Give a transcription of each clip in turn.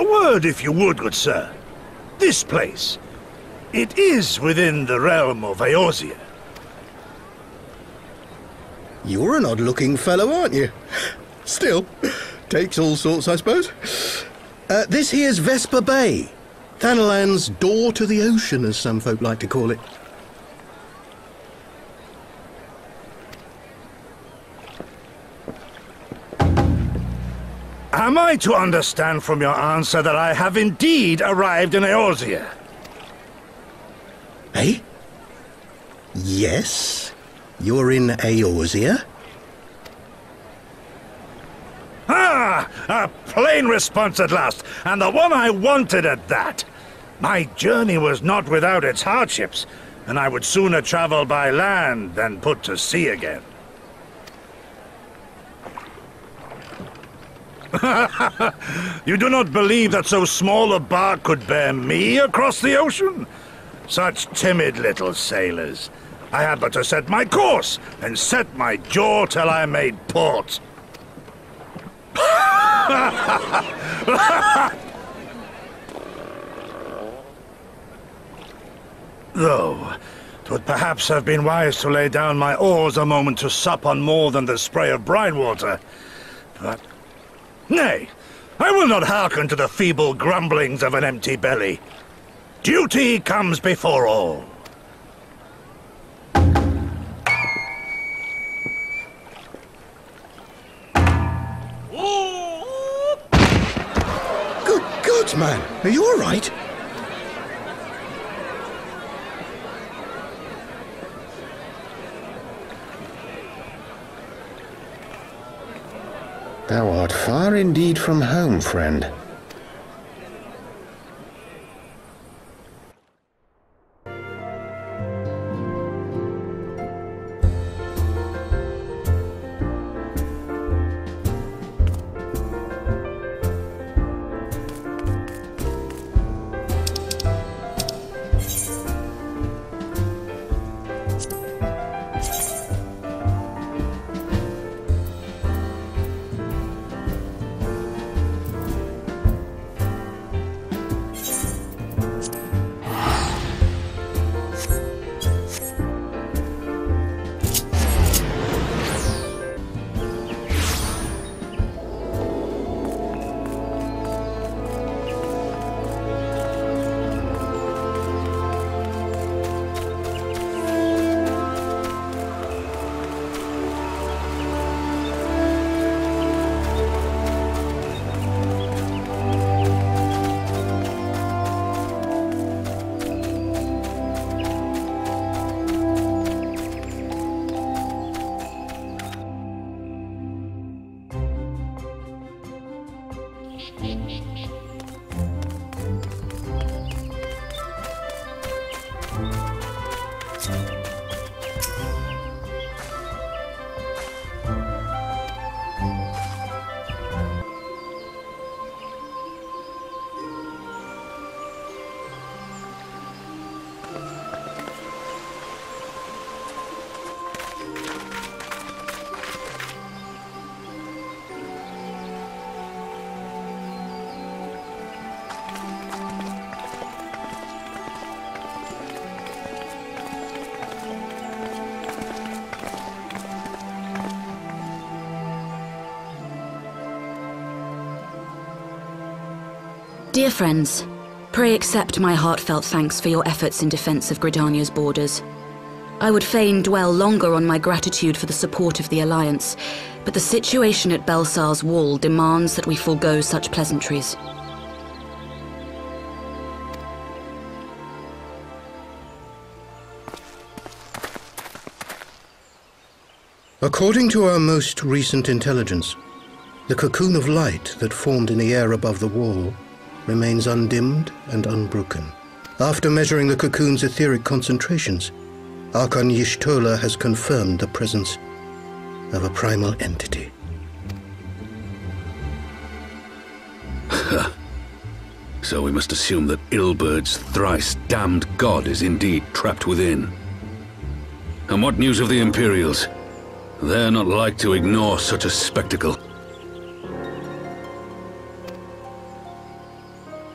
A word, if you would, good sir. This place, it is within the realm of Eorzea. You're an odd-looking fellow, aren't you? Still, takes all sorts, I suppose. This here's Vesper Bay. Thanalan's door to the ocean, as some folk like to call it. Am I to understand from your answer that I have indeed arrived in Eorzea? Eh? Yes? You're in Eorzea? Ah! A plain response at last, and the one I wanted at that. My journey was not without its hardships, and I would sooner travel by land than put to sea again. You do not believe that so small a bark could bear me across the ocean? Such timid little sailors. I had but to set my course and set my jaw till I made port. Though, 'twould perhaps have been wise to lay down my oars a moment to sup on more than the spray of brine water. But, nay, I will not hearken to the feeble grumblings of an empty belly. Duty comes before all. Good God, man! Are you all right? Thou art far indeed from home, friend. Dear friends, pray accept my heartfelt thanks for your efforts in defense of Gridania's borders. I would fain dwell longer on my gratitude for the support of the Alliance, but the situation at Belsar's Wall demands that we forego such pleasantries. According to our most recent intelligence, the cocoon of light that formed in the air above the wall remains undimmed and unbroken. After measuring the cocoon's etheric concentrations, Archon Y'shtola has confirmed the presence of a primal entity. So we must assume that Ilbert's thrice damned god is indeed trapped within. And what news of the Imperials? They're not like to ignore such a spectacle.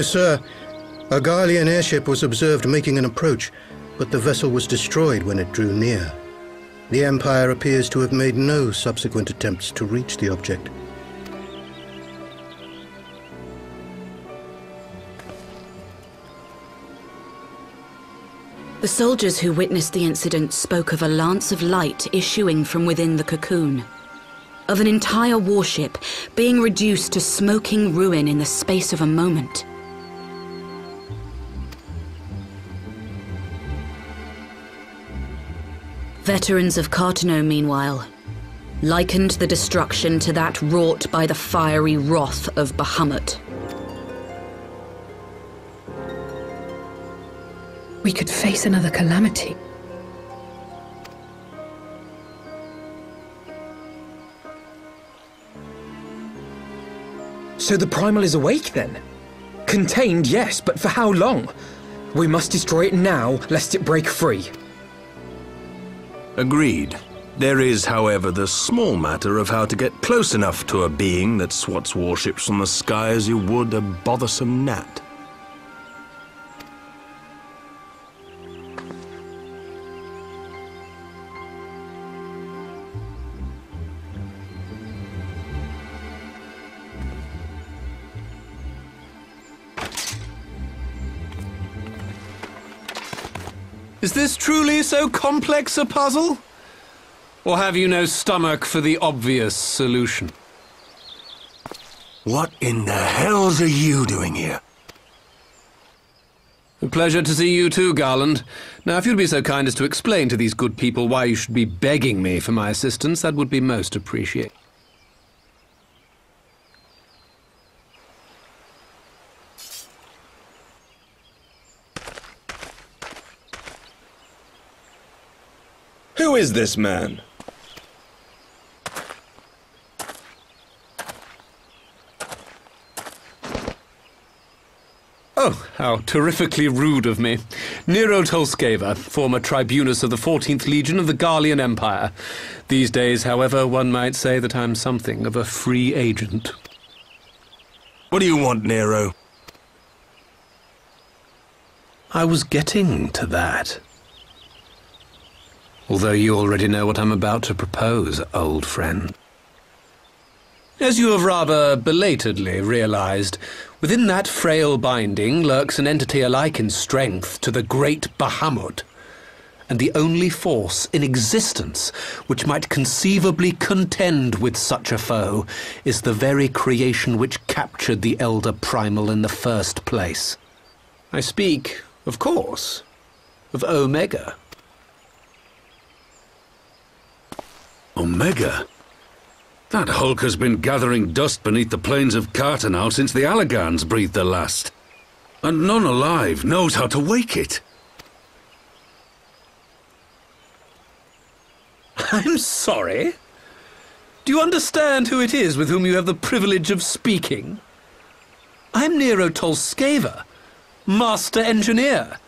Sir, a Garlean airship was observed making an approach, but the vessel was destroyed when it drew near. The Empire appears to have made no subsequent attempts to reach the object. The soldiers who witnessed the incident spoke of a lance of light issuing from within the cocoon, of an entire warship being reduced to smoking ruin in the space of a moment. Veterans of Contato, meanwhile, likened the destruction to that wrought by the fiery wrath of Bahamut. We could face another calamity. So the Primal is awake then? Contained, yes, but for how long? We must destroy it now, lest it break free. Agreed. There is, however, the small matter of how to get close enough to a being that swats warships from the sky as you would a bothersome gnat. Is this truly so complex a puzzle? Or have you no stomach for the obvious solution? What in the hells are you doing here? A pleasure to see you too, Garland. Now, if you'd be so kind as to explain to these good people why you should be begging me for my assistance, that would be most appreciated. Who is this man? Oh, how terrifically rude of me. Nero Tolskeva, former tribunus of the 14th Legion of the Garlean Empire. These days, however, one might say that I'm something of a free agent. What do you want, Nero? I was getting to that. Although you already know what I'm about to propose, old friend. As you have rather belatedly realized, within that frail binding lurks an entity alike in strength to the great Bahamut, and the only force in existence which might conceivably contend with such a foe is the very creation which captured the Elder Primal in the first place. I speak, of course, of Omega. Omega? That hulk has been gathering dust beneath the plains of Contato since the Allagans breathed their last. And none alive knows how to wake it. I'm sorry. Do you understand who it is with whom you have the privilege of speaking? I'm Nero Tolskeva, Master Engineer,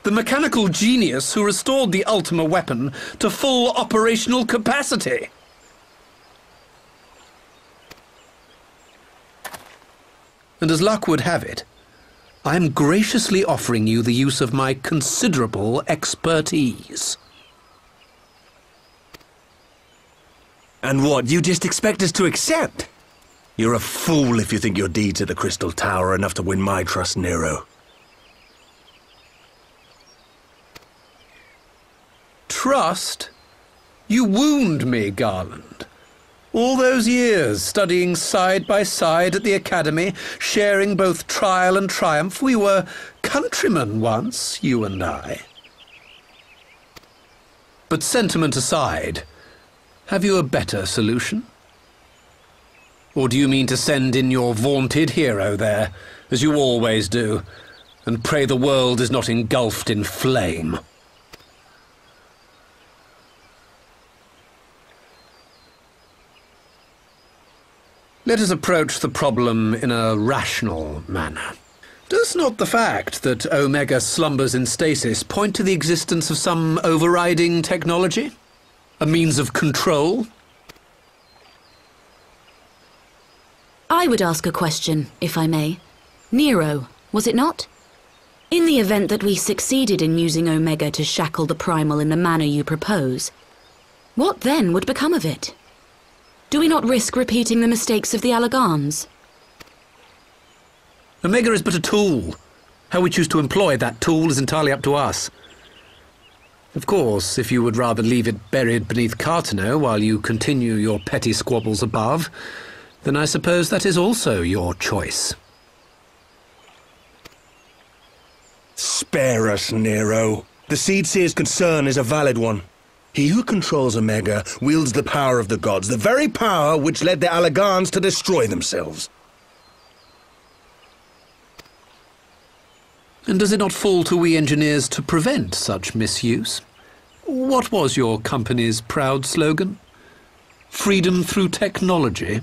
the mechanical genius who restored the Ultima weapon to full operational capacity. And as luck would have it, I am graciously offering you the use of my considerable expertise. And what, you just expect us to accept? You're a fool if you think your deeds at the Crystal Tower are enough to win my trust, Nero. Trust? You wound me, Garland. All those years, studying side by side at the Academy, sharing both trial and triumph, we were countrymen once, you and I. But sentiment aside, have you a better solution? Or do you mean to send in your vaunted hero there, as you always do, and pray the world is not engulfed in flame? Let us approach the problem in a rational manner. Does not the fact that Omega slumbers in stasis point to the existence of some overriding technology? A means of control? I would ask a question, if I may. Nero, was it not? In the event that we succeeded in using Omega to shackle the Primal in the manner you propose, what then would become of it? Do we not risk repeating the mistakes of the Allagans? Omega is but a tool. How we choose to employ that tool is entirely up to us. Of course, if you would rather leave it buried beneath Contato while you continue your petty squabbles above, then I suppose that is also your choice. Spare us, Nero. The Seedseer's concern is a valid one. He who controls Omega wields the power of the gods, the very power which led the Allagans to destroy themselves. And does it not fall to we engineers to prevent such misuse? What was your company's proud slogan? Freedom through technology?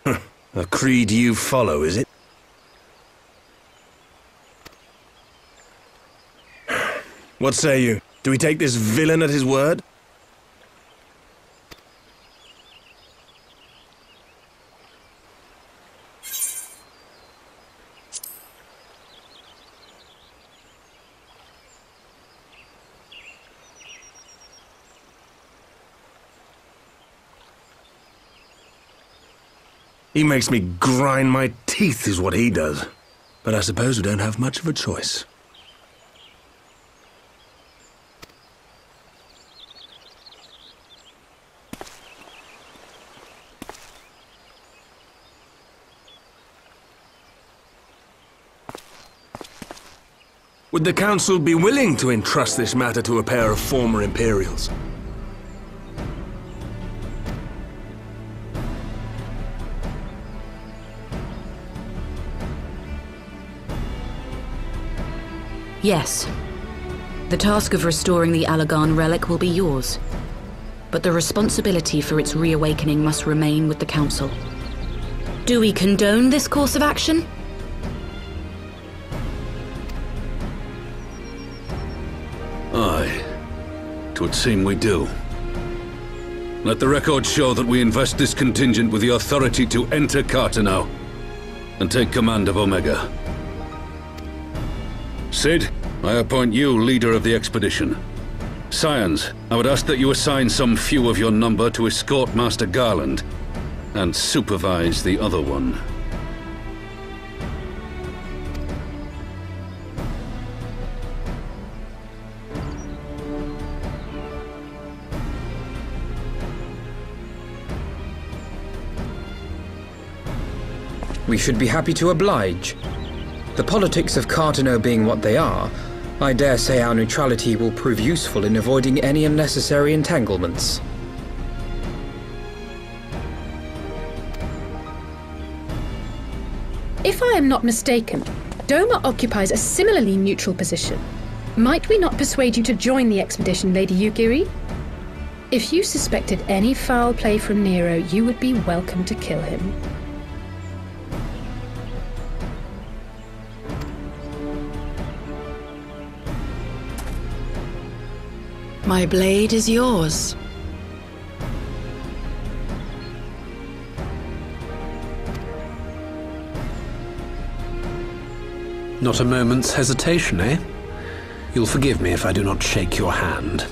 A creed you follow, is it? What say you? Do we take this villain at his word? He makes me grind my teeth, is what he does. But I suppose we don't have much of a choice. Would the Council be willing to entrust this matter to a pair of former Imperials? Yes. The task of restoring the Allagan relic will be yours. But the responsibility for its reawakening must remain with the Council. Do we condone this course of action? Aye. 'Twould seem we do. Let the record show that we invest this contingent with the authority to enter Contato and take command of Omega. Cid, I appoint you leader of the expedition. Scions, I would ask that you assign some few of your number to escort Master Garland and supervise the other one. We should be happy to oblige. The politics of Contato being what they are, I dare say our neutrality will prove useful in avoiding any unnecessary entanglements. If I am not mistaken, Doma occupies a similarly neutral position. Might we not persuade you to join the expedition, Lady Yugiri? If you suspected any foul play from Nero, you would be welcome to kill him. My blade is yours. Not a moment's hesitation, eh? You'll forgive me if I do not shake your hand.